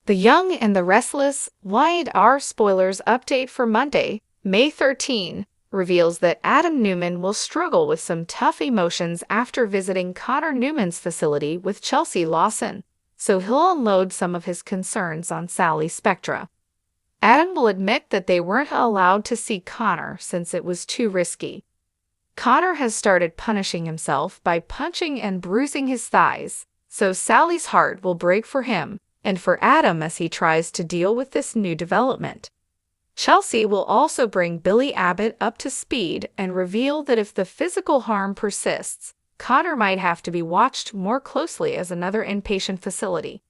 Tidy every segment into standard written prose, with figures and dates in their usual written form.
The Young and the Restless Wide R spoilers update for Monday, May 13, reveals that Adam Newman will struggle with some tough emotions after visiting Connor Newman's facility with Chelsea Lawson, so he'll unload some of his concerns on Sally Spectra. Adam will admit that they weren't allowed to see Connor since it was too risky. Connor has started punishing himself by punching and bruising his thighs, so Sally's heart will break for him and for Adam as he tries to deal with this new development. Chelsea will also bring Billy Abbott up to speed and reveal that if the physical harm persists, Connor might have to be watched more closely as another inpatient facility.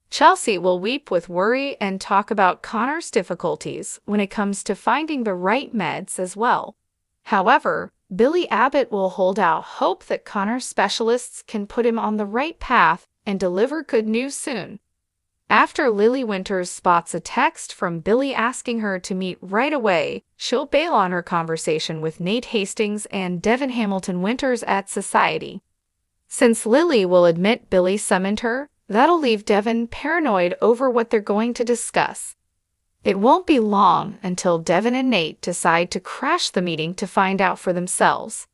Chelsea will weep with worry and talk about Connor's difficulties when it comes to finding the right meds as well. However, Billy Abbott will hold out hope that Connor's specialists can put him on the right path and deliver good news soon. After Lily Winters spots a text from Billy asking her to meet right away, she'll bail on her conversation with Nate Hastings and Devon Hamilton Winters at Society. Since Lily will admit Billy summoned her, that'll leave Devon paranoid over what they're going to discuss. It won't be long until Devon and Nate decide to crash the meeting to find out for themselves.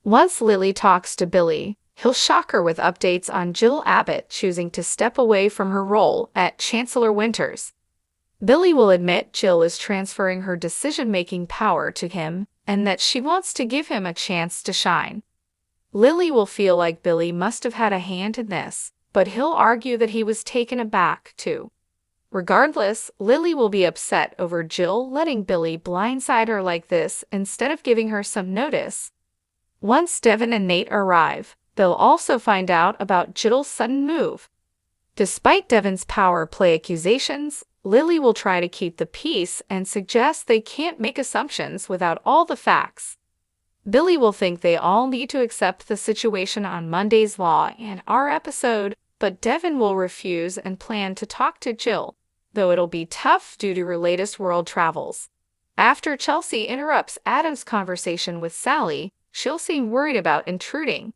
Once Lily talks to Billy, he'll shock her with updates on Jill Abbott choosing to step away from her role at Chancellor Winters. Billy will admit Jill is transferring her decision-making power to him and that she wants to give him a chance to shine. Lily will feel like Billy must have had a hand in this, but he'll argue that he was taken aback too. Regardless, Lily will be upset over Jill letting Billy blindside her like this instead of giving her some notice. Once Devon and Nate arrive, they'll also find out about Jill's sudden move. Despite Devon's power play accusations, Lily will try to keep the peace and suggest they can't make assumptions without all the facts. Billy will think they all need to accept the situation on Monday's Law and our episode, but Devon will refuse and plan to talk to Jill, though it'll be tough due to her latest world travels. After Chelsea interrupts Adam's conversation with Sally, she'll seem worried about intruding.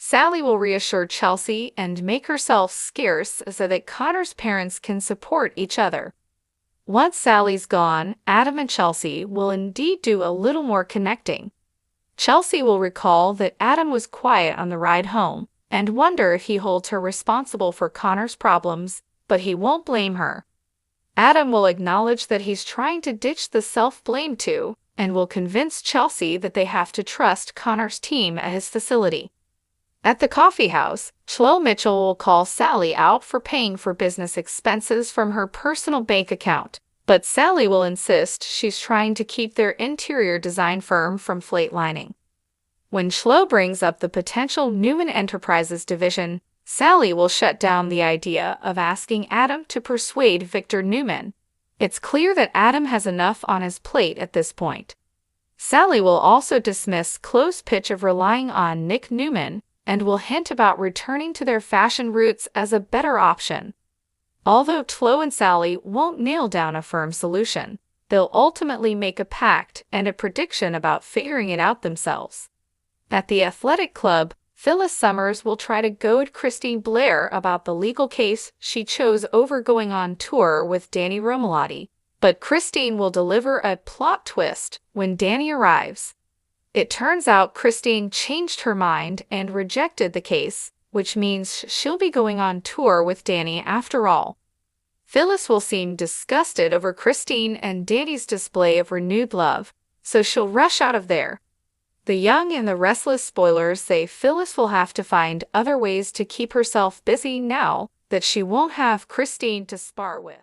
Sally will reassure Chelsea and make herself scarce so that Connor's parents can support each other. Once Sally's gone, Adam and Chelsea will indeed do a little more connecting. Chelsea will recall that Adam was quiet on the ride home and wonder if he holds her responsible for Connor's problems, but he won't blame her. Adam will acknowledge that he's trying to ditch the self-blame too, and will convince Chelsea that they have to trust Connor's team at his facility. At the coffee house, Chloe Mitchell will call Sally out for paying for business expenses from her personal bank account, but Sally will insist she's trying to keep their interior design firm from flatlining. When Chloe brings up the potential Newman Enterprises division, Sally will shut down the idea of asking Adam to persuade Victor Newman. It's clear that Adam has enough on his plate at this point. Sally will also dismiss Chloe's pitch of relying on Nick Newman, and will hint about returning to their fashion roots as a better option. Although Chloe and Sally won't nail down a firm solution, they'll ultimately make a pact and a prediction about figuring it out themselves. At the athletic club, Phyllis Summers will try to goad Christine Blair about the legal case she chose over going on tour with Danny Romalotti, but Christine will deliver a plot twist when Danny arrives. It turns out Christine changed her mind and rejected the case, which means she'll be going on tour with Danny after all. Phyllis will seem disgusted over Christine and Danny's display of renewed love, so she'll rush out of there. The Young and the Restless spoilers say Phyllis will have to find other ways to keep herself busy now that she won't have Christine to spar with.